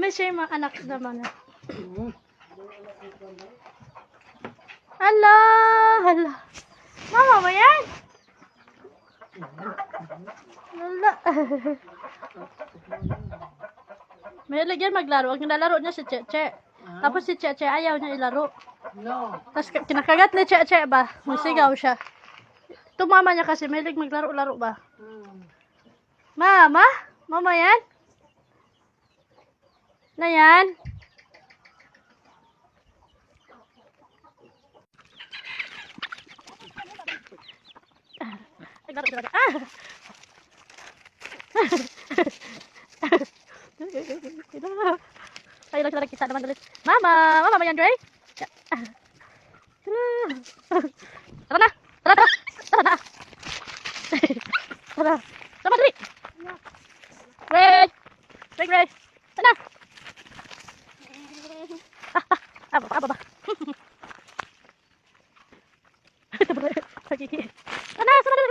May siya yung mga anak naman. Hala, hala. Mama ba yan? Hala. May lagyan maglaro. Ang nilalaro niya si Cheche. Tapos si Cheche ayaw niya ilaro. No. Tapos kinakagat ni Cheche ba? Musigaw siya. Tumama niya kasi may maglaro-laro ba? Mama? Mama yan? Na yan? Tayo lang sila nagkita naman ulit. Mama! Mama yan, Dre? Tara na! Tara, tara! Tara na! Tara! Tama, Dre! Ray! Ray, Ray! Tara na! Aba. Tara na! Sama na!